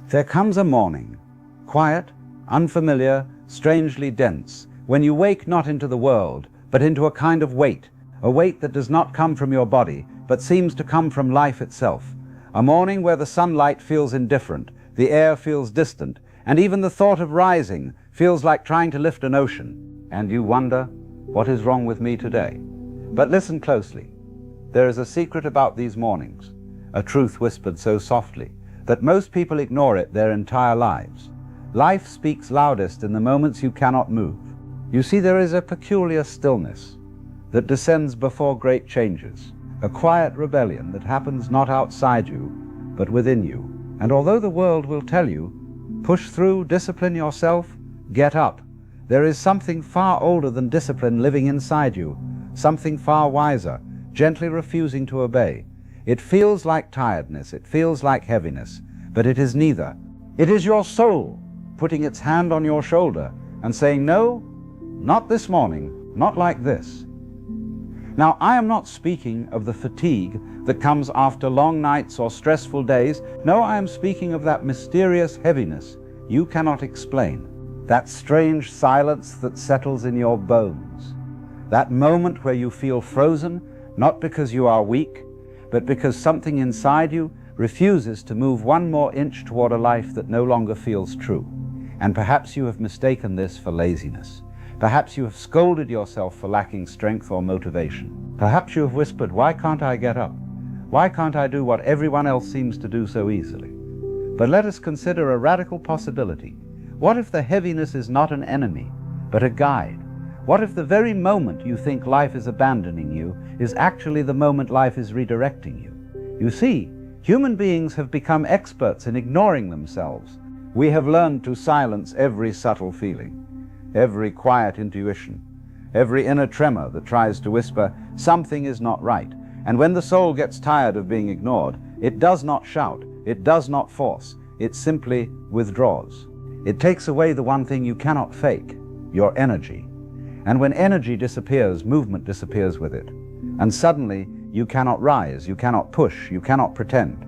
There comes a morning, quiet, unfamiliar, strangely dense, when you wake not into the world, but into a kind of weight, a weight that does not come from your body, but seems to come from life itself. A morning where the sunlight feels indifferent, the air feels distant, and even the thought of rising feels like trying to lift an ocean. And you wonder, what is wrong with me today? But listen closely. There is a secret about these mornings, a truth whispered so softly that most people ignore it their entire lives. Life speaks loudest in the moments you cannot move. You see, there is a peculiar stillness that descends before great changes, a quiet rebellion that happens not outside you, but within you. And although the world will tell you, push through, discipline yourself, get up, there is something far older than discipline living inside you, something far wiser, gently refusing to obey. It feels like tiredness, it feels like heaviness, but it is neither. It is your soul putting its hand on your shoulder and saying, no, not this morning, not like this. Now, I am not speaking of the fatigue that comes after long nights or stressful days. No, I am speaking of that mysterious heaviness you cannot explain, that strange silence that settles in your bones, that moment where you feel frozen, not because you are weak, but because something inside you refuses to move one more inch toward a life that no longer feels true. And perhaps you have mistaken this for laziness. Perhaps you have scolded yourself for lacking strength or motivation. Perhaps you have whispered, why can't I get up? Why can't I do what everyone else seems to do so easily? But let us consider a radical possibility. What if the heaviness is not an enemy, but a guide? What if the very moment you think life is abandoning you is actually the moment life is redirecting you? You see, human beings have become experts in ignoring themselves. We have learned to silence every subtle feeling, every quiet intuition, every inner tremor that tries to whisper, something is not right. And when the soul gets tired of being ignored, it does not shout, it does not force, it simply withdraws. It takes away the one thing you cannot fake, your energy. And when energy disappears, movement disappears with it. And suddenly, you cannot rise, you cannot push, you cannot pretend.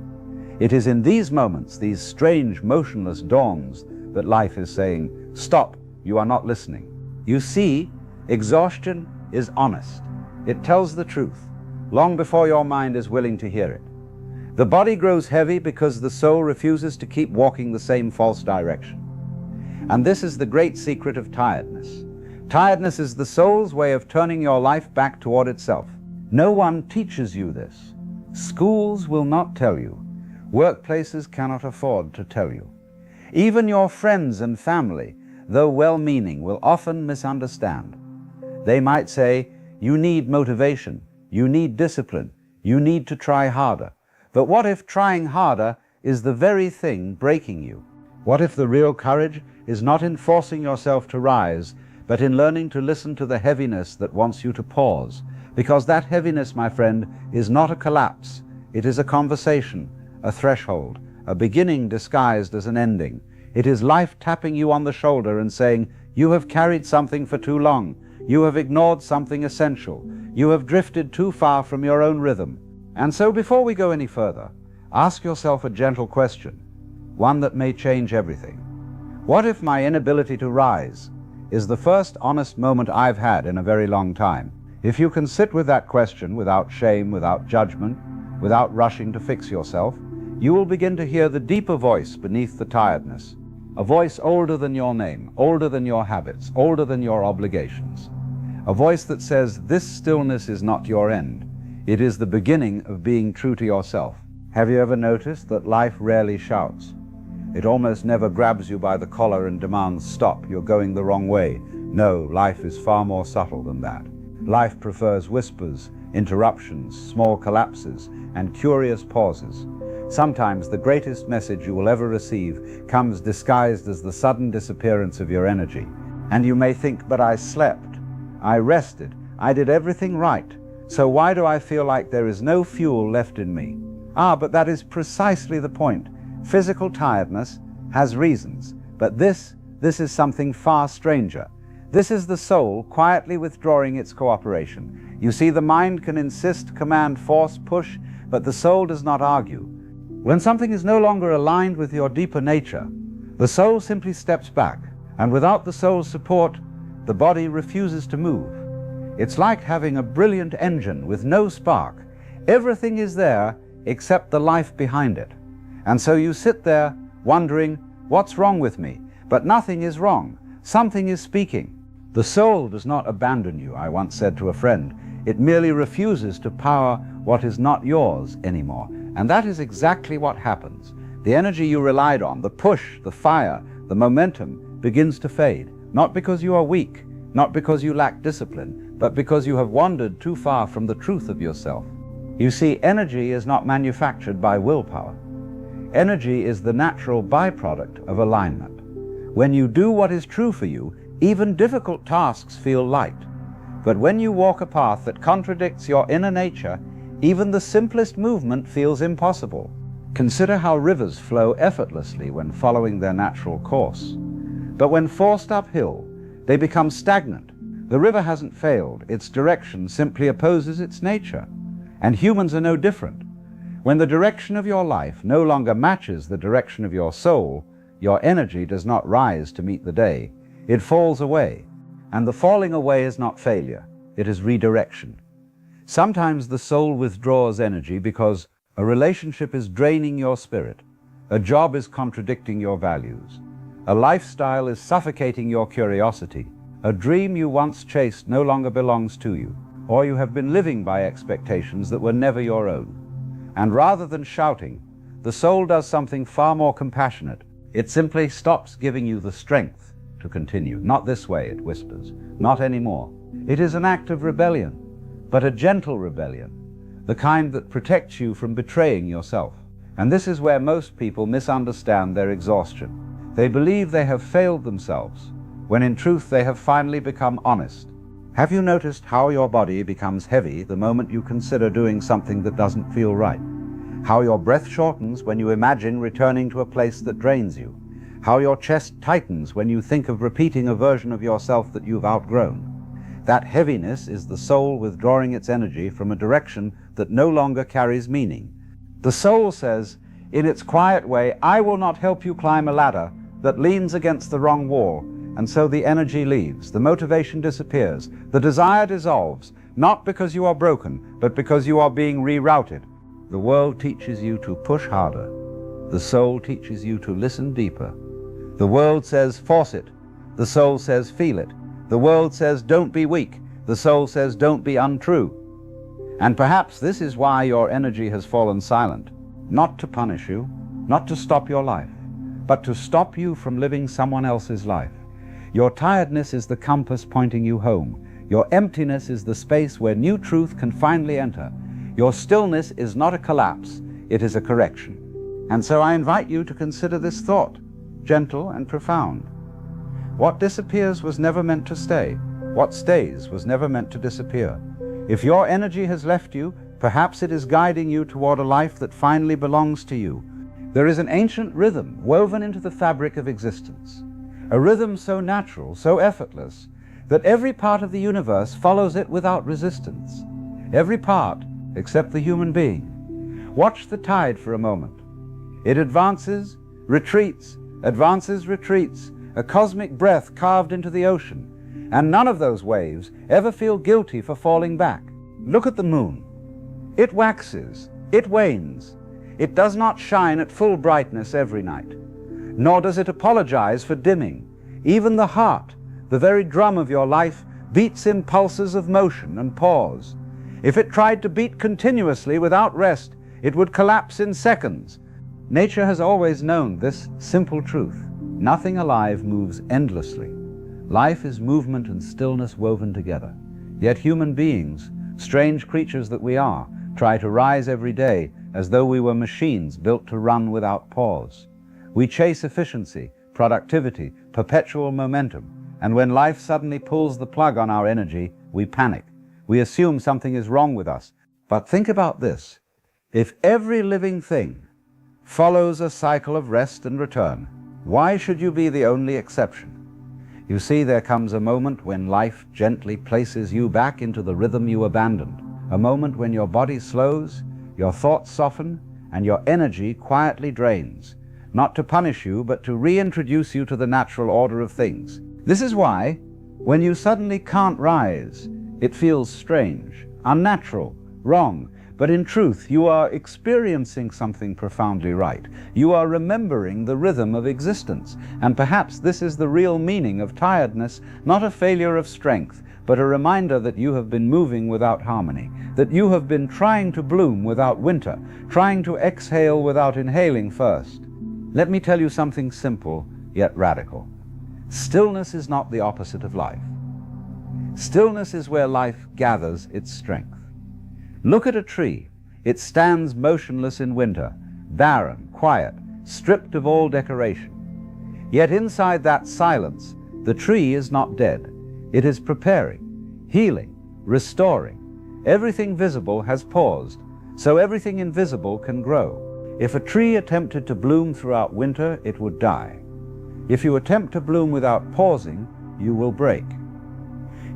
It is in these moments, these strange, motionless dawns, that life is saying, stop, you are not listening. You see, exhaustion is honest. It tells the truth, long before your mind is willing to hear it. The body grows heavy because the soul refuses to keep walking the same false direction. And this is the great secret of tiredness. Tiredness is the soul's way of turning your life back toward itself. No one teaches you this. Schools will not tell you. Workplaces cannot afford to tell you. Even your friends and family, though well-meaning, will often misunderstand. They might say, you need motivation, you need discipline, you need to try harder. But what if trying harder is the very thing breaking you? What if the real courage is not in forcing yourself to rise, but in learning to listen to the heaviness that wants you to pause? Because that heaviness, my friend, is not a collapse. It is a conversation, a threshold, a beginning disguised as an ending. It is life tapping you on the shoulder and saying, you have carried something for too long. You have ignored something essential. You have drifted too far from your own rhythm. And so before we go any further, ask yourself a gentle question, one that may change everything. What if my inability to rise is the first honest moment I've had in a very long time? If you can sit with that question without shame, without judgment, without rushing to fix yourself, you will begin to hear the deeper voice beneath the tiredness, a voice older than your name, older than your habits, older than your obligations. A voice that says, this stillness is not your end. It is the beginning of being true to yourself. Have you ever noticed that life rarely shouts? It almost never grabs you by the collar and demands, stop, you're going the wrong way. No, life is far more subtle than that. Life prefers whispers, interruptions, small collapses, and curious pauses. Sometimes the greatest message you will ever receive comes disguised as the sudden disappearance of your energy. And you may think, but I slept, I rested, I did everything right. So why do I feel like there is no fuel left in me? But that is precisely the point. Physical tiredness has reasons, but this is something far stranger. This is the soul quietly withdrawing its cooperation. You see, the mind can insist, command, force, push, but the soul does not argue. When something is no longer aligned with your deeper nature, the soul simply steps back, and without the soul's support, the body refuses to move. It's like having a brilliant engine with no spark. Everything is there except the life behind it. And so you sit there wondering, what's wrong with me? But nothing is wrong. Something is speaking. The soul does not abandon you, I once said to a friend. It merely refuses to power what is not yours anymore. And that is exactly what happens. The energy you relied on, the push, the fire, the momentum, begins to fade. Not because you are weak, not because you lack discipline, but because you have wandered too far from the truth of yourself. You see, energy is not manufactured by willpower. Energy is the natural byproduct of alignment. When you do what is true for you, even difficult tasks feel light. But when you walk a path that contradicts your inner nature, even the simplest movement feels impossible. Consider how rivers flow effortlessly when following their natural course. But when forced uphill, they become stagnant. The river hasn't failed, its direction simply opposes its nature. And humans are no different. When the direction of your life no longer matches the direction of your soul, your energy does not rise to meet the day. It falls away. And the falling away is not failure, it is redirection. Sometimes the soul withdraws energy because a relationship is draining your spirit, a job is contradicting your values, a lifestyle is suffocating your curiosity, a dream you once chased no longer belongs to you, or you have been living by expectations that were never your own. And rather than shouting, the soul does something far more compassionate. It simply stops giving you the strength to continue. Not this way, it whispers, not anymore. It is an act of rebellion, but a gentle rebellion, the kind that protects you from betraying yourself. And this is where most people misunderstand their exhaustion. They believe they have failed themselves, when in truth they have finally become honest. Have you noticed how your body becomes heavy the moment you consider doing something that doesn't feel right? How your breath shortens when you imagine returning to a place that drains you? How your chest tightens when you think of repeating a version of yourself that you've outgrown? That heaviness is the soul withdrawing its energy from a direction that no longer carries meaning. The soul says, in its quiet way, I will not help you climb a ladder that leans against the wrong wall. And so the energy leaves, the motivation disappears, the desire dissolves, not because you are broken, but because you are being rerouted. The world teaches you to push harder. The soul teaches you to listen deeper. The world says, force it. The soul says, feel it. The world says, don't be weak. The soul says, don't be untrue. And perhaps this is why your energy has fallen silent. Not to punish you, not to stop your life, but to stop you from living someone else's life. Your tiredness is the compass pointing you home. Your emptiness is the space where new truth can finally enter. Your stillness is not a collapse, it is a correction. And so I invite you to consider this thought, gentle and profound. What disappears was never meant to stay. What stays was never meant to disappear. If your energy has left you, perhaps it is guiding you toward a life that finally belongs to you. There is an ancient rhythm woven into the fabric of existence. A rhythm so natural, so effortless, that every part of the universe follows it without resistance. Every part except the human being. Watch the tide for a moment. It advances, retreats, advances, retreats, a cosmic breath carved into the ocean. And none of those waves ever feel guilty for falling back. Look at the moon. It waxes, it wanes. It does not shine at full brightness every night. Nor does it apologize for dimming. Even the heart, the very drum of your life, beats in pulses of motion and pause. If it tried to beat continuously without rest, it would collapse in seconds. Nature has always known this simple truth. Nothing alive moves endlessly. Life is movement and stillness woven together. Yet human beings, strange creatures that we are, try to rise every day as though we were machines built to run without pause. We chase efficiency, productivity, perpetual momentum, and when life suddenly pulls the plug on our energy, we panic. We assume something is wrong with us. But think about this. If every living thing follows a cycle of rest and return, why should you be the only exception? You see, there comes a moment when life gently places you back into the rhythm you abandoned, a moment when your body slows, your thoughts soften, and your energy quietly drains, not to punish you, but to reintroduce you to the natural order of things. This is why, when you suddenly can't rise, it feels strange, unnatural, wrong, but in truth, you are experiencing something profoundly right. You are remembering the rhythm of existence, and perhaps this is the real meaning of tiredness, not a failure of strength, but a reminder that you have been moving without harmony, that you have been trying to bloom without winter, trying to exhale without inhaling first. Let me tell you something simple, yet radical. Stillness is not the opposite of life. Stillness is where life gathers its strength. Look at a tree. It stands motionless in winter, barren, quiet, stripped of all decoration. Yet inside that silence, the tree is not dead. It is preparing, healing, restoring. Everything visible has paused, so everything invisible can grow. If a tree attempted to bloom throughout winter, it would die. If you attempt to bloom without pausing, you will break.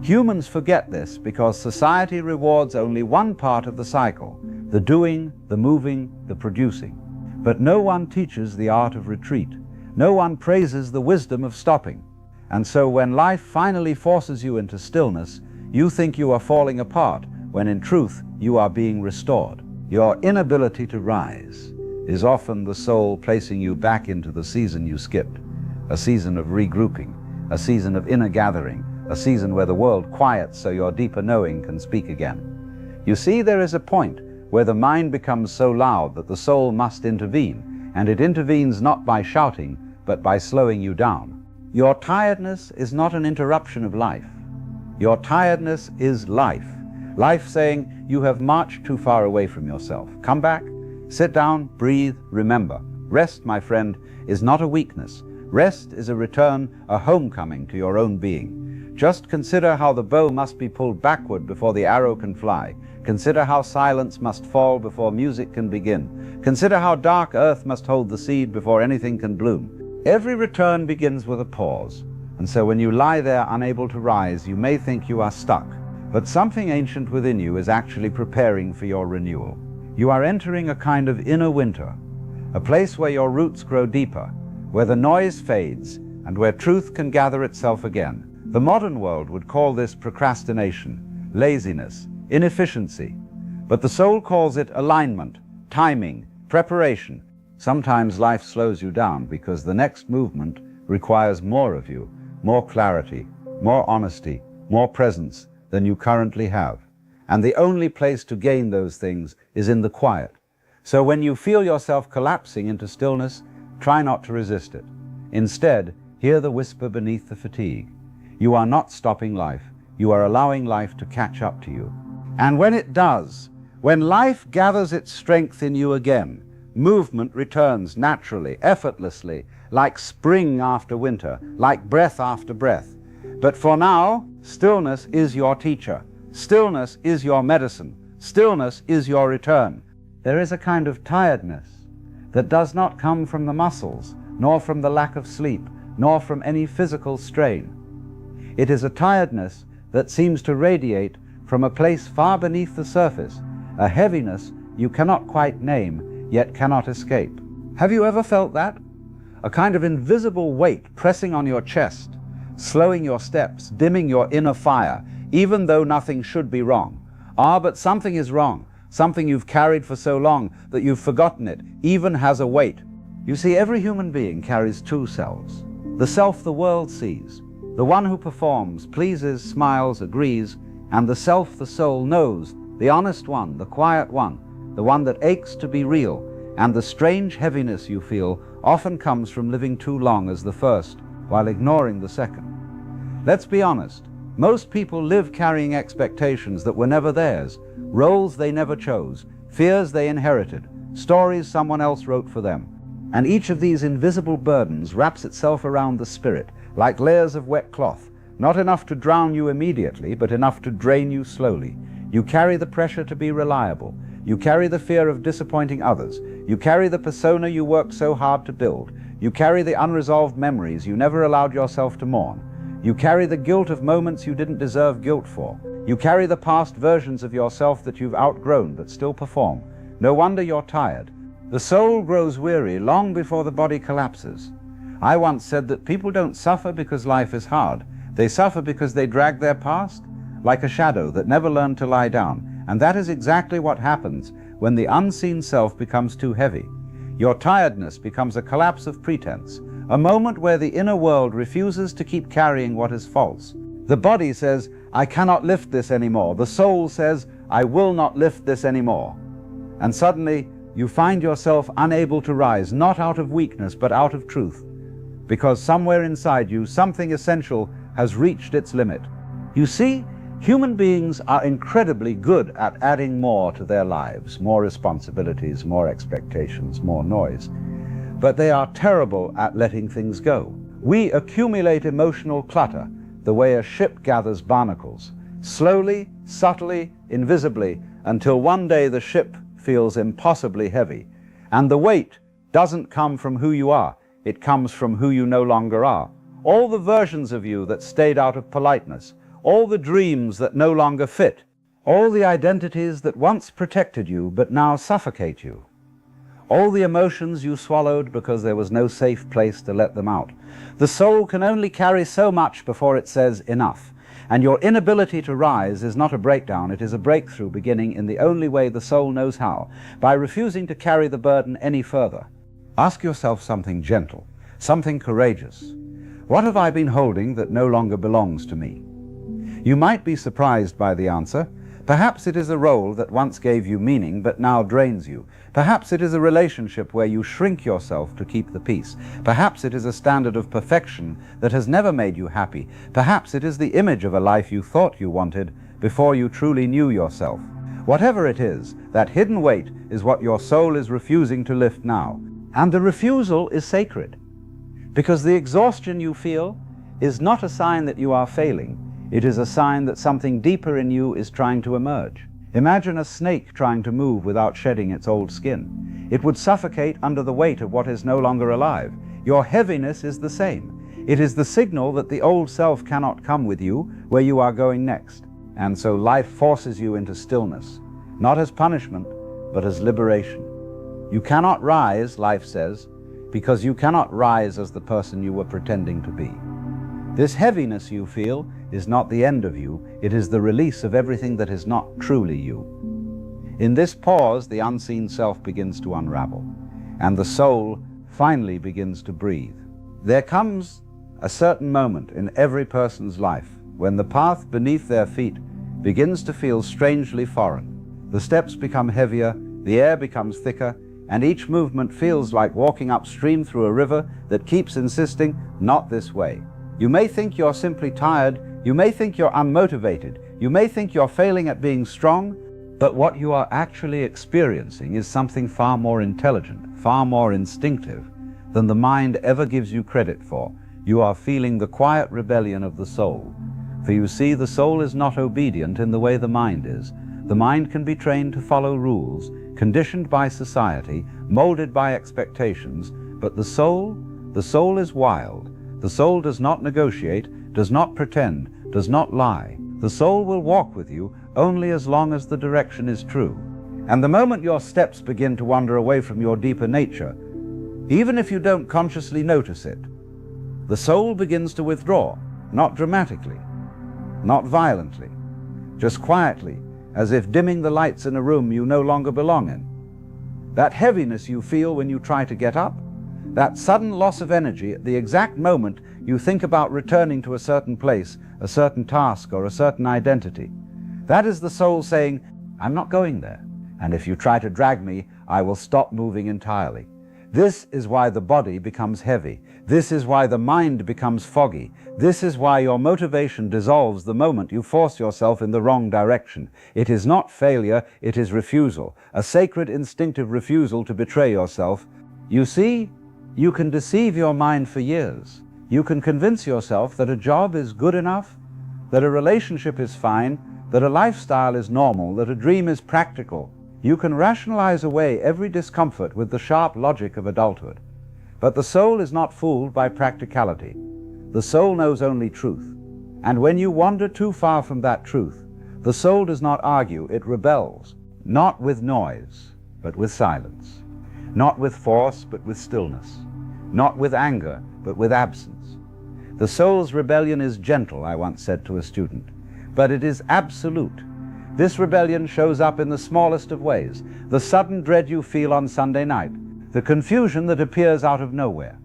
Humans forget this because society rewards only one part of the cycle, the doing, the moving, the producing. But no one teaches the art of retreat. No one praises the wisdom of stopping. And so when life finally forces you into stillness, you think you are falling apart, when in truth you are being restored. Your inability to rise is often the soul placing you back into the season you skipped, a season of regrouping, a season of inner gathering, a season where the world quiets so your deeper knowing can speak again. You see, there is a point where the mind becomes so loud that the soul must intervene, and it intervenes not by shouting, but by slowing you down. Your tiredness is not an interruption of life. Your tiredness is life. Life saying, you have marched too far away from yourself. Come back, sit down, breathe, remember. Rest, my friend, is not a weakness. Rest is a return, a homecoming to your own being. Just consider how the bow must be pulled backward before the arrow can fly. Consider how silence must fall before music can begin. Consider how dark earth must hold the seed before anything can bloom. Every return begins with a pause. And so when you lie there unable to rise, you may think you are stuck. But something ancient within you is actually preparing for your renewal. You are entering a kind of inner winter, a place where your roots grow deeper, where the noise fades, and where truth can gather itself again. The modern world would call this procrastination, laziness, inefficiency, but the soul calls it alignment, timing, preparation. Sometimes life slows you down because the next movement requires more of you, more clarity, more honesty, more presence than you currently have. And the only place to gain those things is in the quiet. So when you feel yourself collapsing into stillness, try not to resist it. Instead, hear the whisper beneath the fatigue. You are not stopping life. You are allowing life to catch up to you. And when it does, when life gathers its strength in you again, movement returns naturally, effortlessly, like spring after winter, like breath after breath. But for now, stillness is your teacher. Stillness is your medicine. Stillness is your return. There is a kind of tiredness that does not come from the muscles, nor from the lack of sleep, nor from any physical strain. It is a tiredness that seems to radiate from a place far beneath the surface, a heaviness you cannot quite name, yet cannot escape. Have you ever felt that? A kind of invisible weight pressing on your chest, slowing your steps, dimming your inner fire, even though nothing should be wrong. But something is wrong. Something you've carried for so long that you've forgotten it, even has a weight. You see, every human being carries two selves. The self the world sees, the one who performs, pleases, smiles, agrees, and the self the soul knows, the honest one, the quiet one, the one that aches to be real, and the strange heaviness you feel often comes from living too long as the first, while ignoring the second. Let's be honest, most people live carrying expectations that were never theirs, roles they never chose, fears they inherited, stories someone else wrote for them. And each of these invisible burdens wraps itself around the spirit, like layers of wet cloth, not enough to drown you immediately, but enough to drain you slowly. You carry the pressure to be reliable. You carry the fear of disappointing others. You carry the persona you worked so hard to build. You carry the unresolved memories you never allowed yourself to mourn. You carry the guilt of moments you didn't deserve guilt for. You carry the past versions of yourself that you've outgrown but still perform. No wonder you're tired. The soul grows weary long before the body collapses. I once said that people don't suffer because life is hard. They suffer because they drag their past like a shadow that never learned to lie down. And that is exactly what happens when the unseen self becomes too heavy. Your tiredness becomes a collapse of pretense, a moment where the inner world refuses to keep carrying what is false. The body says, I cannot lift this anymore. The soul says, I will not lift this anymore. And suddenly you find yourself unable to rise, not out of weakness, but out of truth, because somewhere inside you, something essential has reached its limit. You see, human beings are incredibly good at adding more to their lives, more responsibilities, more expectations, more noise. But they are terrible at letting things go. We accumulate emotional clutter the way a ship gathers barnacles, slowly, subtly, invisibly, until one day the ship feels impossibly heavy. And the weight doesn't come from who you are, it comes from who you no longer are. All the versions of you that stayed out of politeness, all the dreams that no longer fit, all the identities that once protected you but now suffocate you, all the emotions you swallowed because there was no safe place to let them out. The soul can only carry so much before it says enough. And your inability to rise is not a breakdown, it is a breakthrough beginning in the only way the soul knows how, by refusing to carry the burden any further. Ask yourself something gentle, something courageous. What have I been holding that no longer belongs to me? You might be surprised by the answer. Perhaps it is a role that once gave you meaning but now drains you. Perhaps it is a relationship where you shrink yourself to keep the peace. Perhaps it is a standard of perfection that has never made you happy. Perhaps it is the image of a life you thought you wanted before you truly knew yourself. Whatever it is, that hidden weight is what your soul is refusing to lift now. And the refusal is sacred, because the exhaustion you feel is not a sign that you are failing. It is a sign that something deeper in you is trying to emerge. Imagine a snake trying to move without shedding its old skin. It would suffocate under the weight of what is no longer alive. Your heaviness is the same. It is the signal that the old self cannot come with you where you are going next. And so life forces you into stillness, not as punishment, but as liberation. You cannot rise, life says, because you cannot rise as the person you were pretending to be. This heaviness you feel is not the end of you, it is the release of everything that is not truly you. In this pause, the unseen self begins to unravel, and the soul finally begins to breathe. There comes a certain moment in every person's life when the path beneath their feet begins to feel strangely foreign. The steps become heavier, the air becomes thicker, and each movement feels like walking upstream through a river that keeps insisting, not this way. You may think you're simply tired, you may think you're unmotivated, you may think you're failing at being strong, but what you are actually experiencing is something far more intelligent, far more instinctive than the mind ever gives you credit for. You are feeling the quiet rebellion of the soul. For you see, the soul is not obedient in the way the mind is. The mind can be trained to follow rules, conditioned by society, molded by expectations, but the soul is wild. The soul does not negotiate, does not pretend, does not lie. The soul will walk with you only as long as the direction is true. And the moment your steps begin to wander away from your deeper nature, even if you don't consciously notice it, the soul begins to withdraw, not dramatically, not violently, just quietly, as if dimming the lights in a room you no longer belong in. That heaviness you feel when you try to get up, that sudden loss of energy at the exact moment you think about returning to a certain place, a certain task, or a certain identity, that is the soul saying, I'm not going there, and if you try to drag me, I will stop moving entirely. This is why the body becomes heavy. This is why the mind becomes foggy. This is why your motivation dissolves the moment you force yourself in the wrong direction. It is not failure, it is refusal, a sacred instinctive refusal to betray yourself. You see, you can deceive your mind for years. You can convince yourself that a job is good enough, that a relationship is fine, that a lifestyle is normal, that a dream is practical. You can rationalize away every discomfort with the sharp logic of adulthood. But the soul is not fooled by practicality. The soul knows only truth. And when you wander too far from that truth, the soul does not argue, it rebels, not with noise, but with silence. not with force, but with stillness, not with anger, but with absence. The soul's rebellion is gentle, I once said to a student, but it is absolute. This rebellion shows up in the smallest of ways: the sudden dread you feel on Sunday night, the confusion that appears out of nowhere,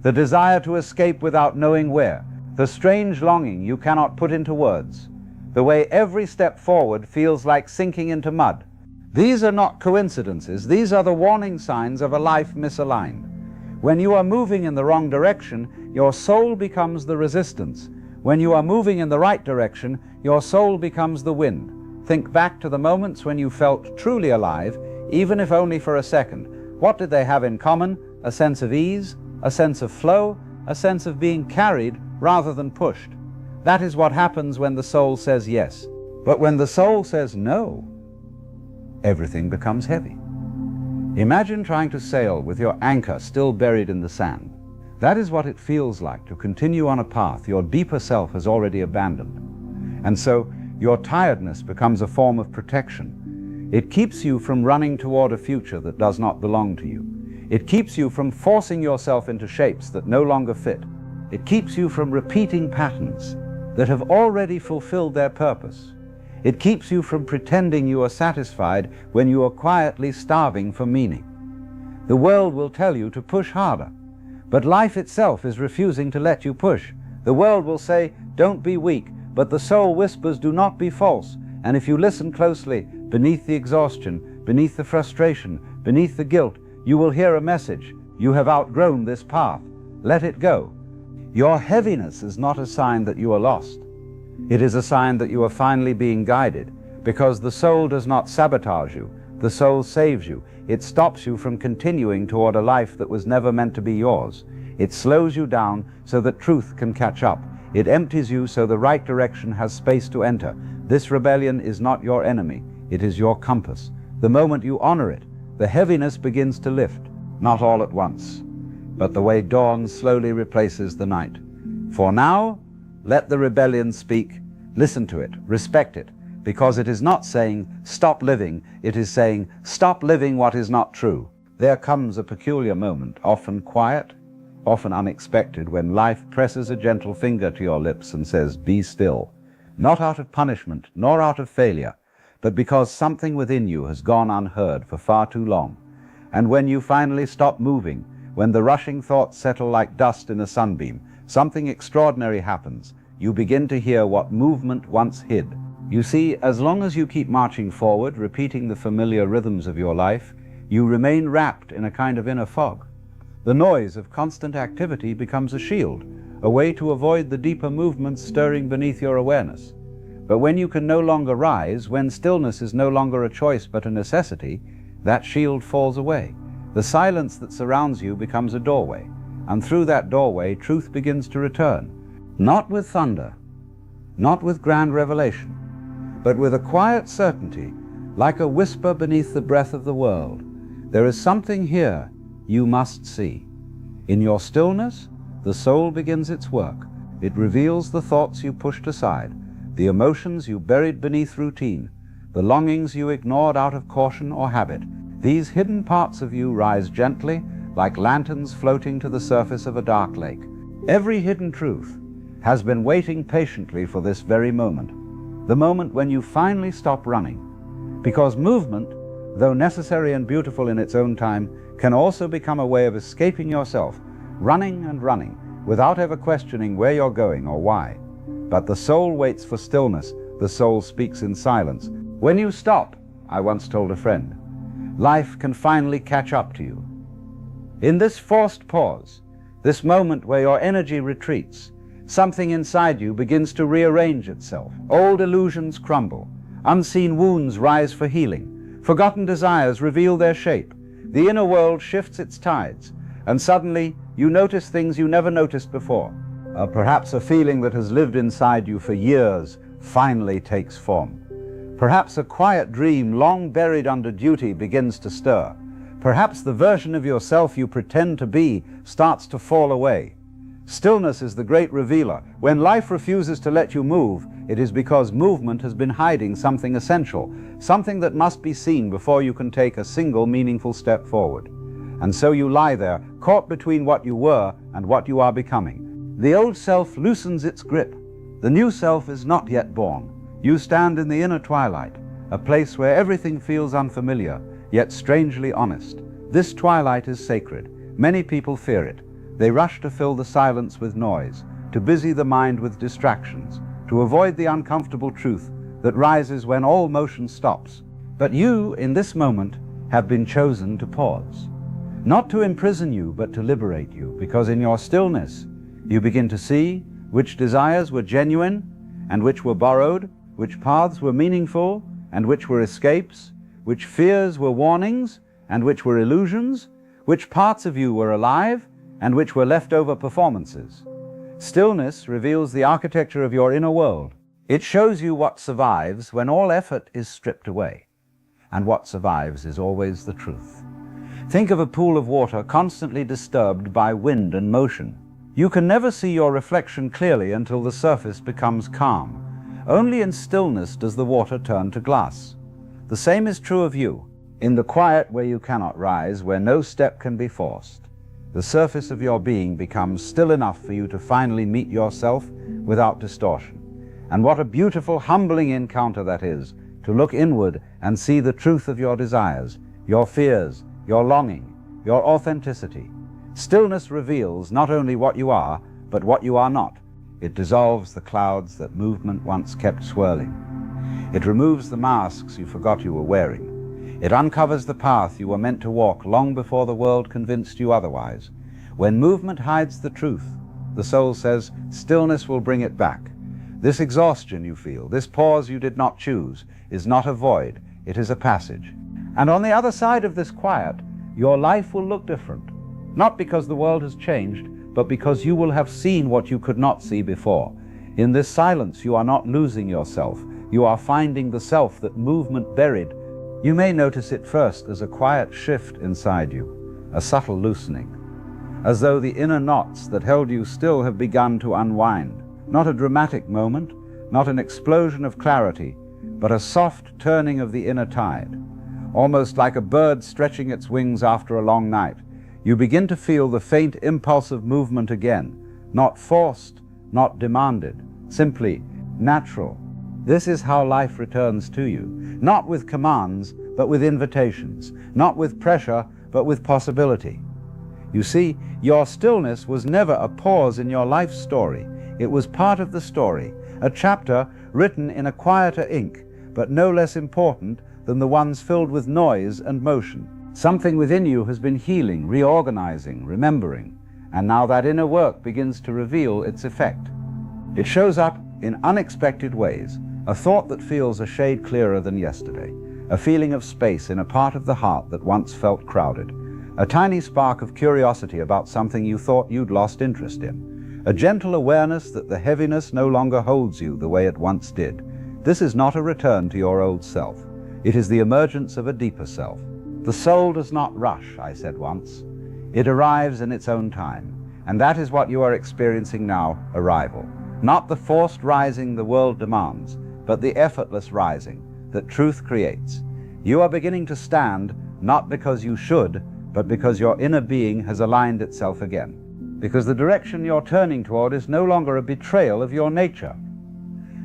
the desire to escape without knowing where, the strange longing you cannot put into words, the way every step forward feels like sinking into mud. These are not coincidences. These are the warning signs of a life misaligned. When you are moving in the wrong direction, your soul becomes the resistance. When you are moving in the right direction, your soul becomes the wind. Think back to the moments when you felt truly alive, even if only for a second. What did they have in common? A sense of ease, a sense of flow, a sense of being carried rather than pushed. That is what happens when the soul says yes. But when the soul says no, everything becomes heavy. Imagine trying to sail with your anchor still buried in the sand. That is what it feels like to continue on a path your deeper self has already abandoned. And so your tiredness becomes a form of protection. It keeps you from running toward a future that does not belong to you. It keeps you from forcing yourself into shapes that no longer fit. It keeps you from repeating patterns that have already fulfilled their purpose. It keeps you from pretending you are satisfied when you are quietly starving for meaning. The world will tell you to push harder, but life itself is refusing to let you push. The world will say, don't be weak, but the soul whispers, do not be false. And if you listen closely, beneath the exhaustion, beneath the frustration, beneath the guilt, you will hear a message: you have outgrown this path. Let it go. Your heaviness is not a sign that you are lost. It is a sign that you are finally being guided, because the soul does not sabotage you. The soul saves you. It stops you from continuing toward a life that was never meant to be yours. It slows you down so that truth can catch up. It empties you so the right direction has space to enter. This rebellion is not your enemy. It is your compass. The moment you honor it, the heaviness begins to lift, not all at once, but the way dawn slowly replaces the night. For now, let the rebellion speak. Listen to it, respect it, because it is not saying, stop living. It is saying, stop living what is not true. There comes a peculiar moment, often quiet, often unexpected, when life presses a gentle finger to your lips and says, be still. Not out of punishment, nor out of failure, but because something within you has gone unheard for far too long. And when you finally stop moving, when the rushing thoughts settle like dust in a sunbeam, something extraordinary happens. You begin to hear what movement once hid. You see, as long as you keep marching forward, repeating the familiar rhythms of your life, you remain wrapped in a kind of inner fog. The noise of constant activity becomes a shield, a way to avoid the deeper movements stirring beneath your awareness. But when you can no longer rise, when stillness is no longer a choice but a necessity, that shield falls away. The silence that surrounds you becomes a doorway, and through that doorway truth begins to return, not with thunder, not with grand revelation, but with a quiet certainty, like a whisper beneath the breath of the world. There is something here you must see. In your stillness, the soul begins its work. It reveals the thoughts you pushed aside, the emotions you buried beneath routine, the longings you ignored out of caution or habit. These hidden parts of you rise gently, like lanterns floating to the surface of a dark lake. Every hidden truth has been waiting patiently for this very moment, the moment when you finally stop running. Because movement, though necessary and beautiful in its own time, can also become a way of escaping yourself, running and running, without ever questioning where you're going or why. But the soul waits for stillness. The soul speaks in silence. When you stop, I once told a friend, life can finally catch up to you. In this forced pause, this moment where your energy retreats, something inside you begins to rearrange itself. Old illusions crumble. Unseen wounds rise for healing. Forgotten desires reveal their shape. The inner world shifts its tides, and suddenly you notice things you never noticed before. Perhaps a feeling that has lived inside you for years finally takes form. Perhaps a quiet dream long buried under duty begins to stir. Perhaps the version of yourself you pretend to be starts to fall away. Stillness is the great revealer. When life refuses to let you move, it is because movement has been hiding something essential, something that must be seen before you can take a single meaningful step forward. And so you lie there, caught between what you were and what you are becoming. The old self loosens its grip. The new self is not yet born. You stand in the inner twilight, a place where everything feels unfamiliar, yet strangely honest. This twilight is sacred. Many people fear it. They rush to fill the silence with noise, to busy the mind with distractions, to avoid the uncomfortable truth that rises when all motion stops. But you, in this moment, have been chosen to pause. Not to imprison you, but to liberate you, because in your stillness, you begin to see which desires were genuine and which were borrowed, which paths were meaningful and which were escapes, which fears were warnings and which were illusions, which parts of you were alive and which were leftover performances. Stillness reveals the architecture of your inner world. It shows you what survives when all effort is stripped away. And what survives is always the truth. Think of a pool of water constantly disturbed by wind and motion. You can never see your reflection clearly until the surface becomes calm. Only in stillness does the water turn to glass. The same is true of you. In the quiet where you cannot rise, where no step can be forced, the surface of your being becomes still enough for you to finally meet yourself without distortion. And what a beautiful, humbling encounter that is, to look inward and see the truth of your desires, your fears, your longing, your authenticity. Stillness reveals not only what you are, but what you are not. It dissolves the clouds that movement once kept swirling. It removes the masks you forgot you were wearing. It uncovers the path you were meant to walk long before the world convinced you otherwise. When movement hides the truth, the soul says, stillness will bring it back. This exhaustion you feel, this pause you did not choose, is not a void, it is a passage. And on the other side of this quiet, your life will look different. Not because the world has changed, but because you will have seen what you could not see before. In this silence, you are not losing yourself. You are finding the self that movement buried. You may notice it first as a quiet shift inside you, a subtle loosening, as though the inner knots that held you still have begun to unwind. Not a dramatic moment, not an explosion of clarity, but a soft turning of the inner tide. Almost like a bird stretching its wings after a long night, you begin to feel the faint impulse of movement again, not forced, not demanded, simply natural. This is how life returns to you, not with commands, but with invitations, not with pressure, but with possibility. You see, your stillness was never a pause in your life story. It was part of the story, a chapter written in a quieter ink, but no less important than the ones filled with noise and motion. Something within you has been healing, reorganizing, remembering, and now that inner work begins to reveal its effect. It shows up in unexpected ways, a thought that feels a shade clearer than yesterday, a feeling of space in a part of the heart that once felt crowded, a tiny spark of curiosity about something you thought you'd lost interest in, a gentle awareness that the heaviness no longer holds you the way it once did. This is not a return to your old self. It is the emergence of a deeper self. The soul does not rush, I said once. It arrives in its own time, and that is what you are experiencing now, arrival. Not the forced rising the world demands, but the effortless rising that truth creates. You are beginning to stand, not because you should, but because your inner being has aligned itself again. Because the direction you're turning toward is no longer a betrayal of your nature.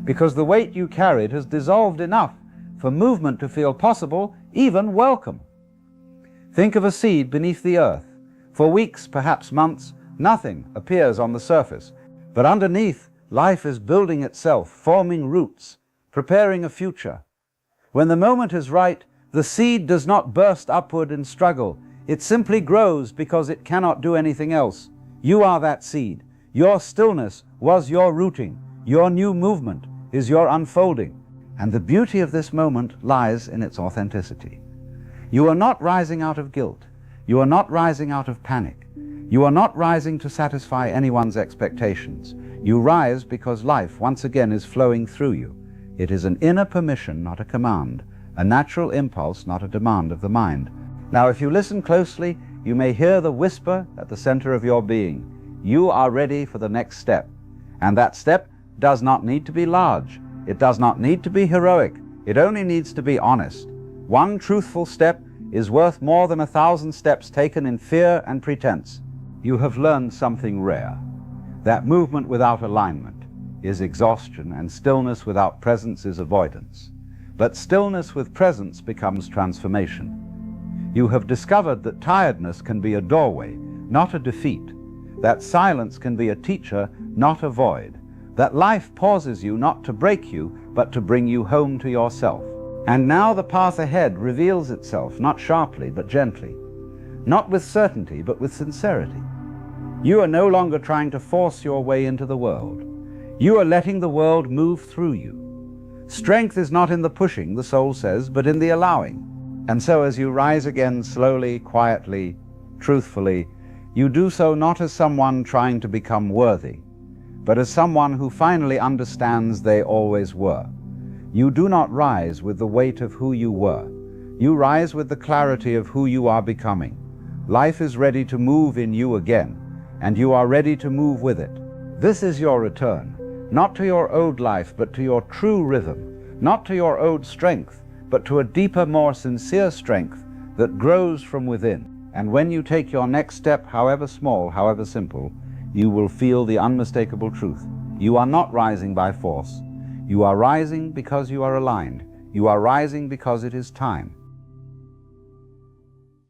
Because the weight you carried has dissolved enough for movement to feel possible, even welcome. Think of a seed beneath the earth. For weeks, perhaps months, nothing appears on the surface, but underneath, life is building itself, forming roots, preparing a future. When the moment is right, the seed does not burst upward and struggle. It simply grows because it cannot do anything else. You are that seed. Your stillness was your rooting. Your new movement is your unfolding. And the beauty of this moment lies in its authenticity. You are not rising out of guilt. You are not rising out of panic. You are not rising to satisfy anyone's expectations. You rise because life once again is flowing through you. It is an inner permission, not a command, a natural impulse, not a demand of the mind. Now, if you listen closely, you may hear the whisper at the center of your being. You are ready for the next step. And that step does not need to be large. It does not need to be heroic. It only needs to be honest. One truthful step is worth more than 1,000 steps taken in fear and pretense. You have learned something rare, that movement without alignment is exhaustion, and stillness without presence is avoidance. But stillness with presence becomes transformation. You have discovered that tiredness can be a doorway, not a defeat, that silence can be a teacher, not a void, that life pauses you not to break you, but to bring you home to yourself. And now the path ahead reveals itself, not sharply, but gently, not with certainty, but with sincerity. You are no longer trying to force your way into the world. You are letting the world move through you. Strength is not in the pushing, the soul says, but in the allowing. And so as you rise again slowly, quietly, truthfully, you do so not as someone trying to become worthy, but as someone who finally understands they always were. You do not rise with the weight of who you were. You rise with the clarity of who you are becoming. Life is ready to move in you again, and you are ready to move with it. This is your return, not to your old life, but to your true rhythm, not to your old strength, but to a deeper, more sincere strength that grows from within. And when you take your next step, however small, however simple, you will feel the unmistakable truth. You are not rising by force. You are rising because you are aligned. You are rising because it is time.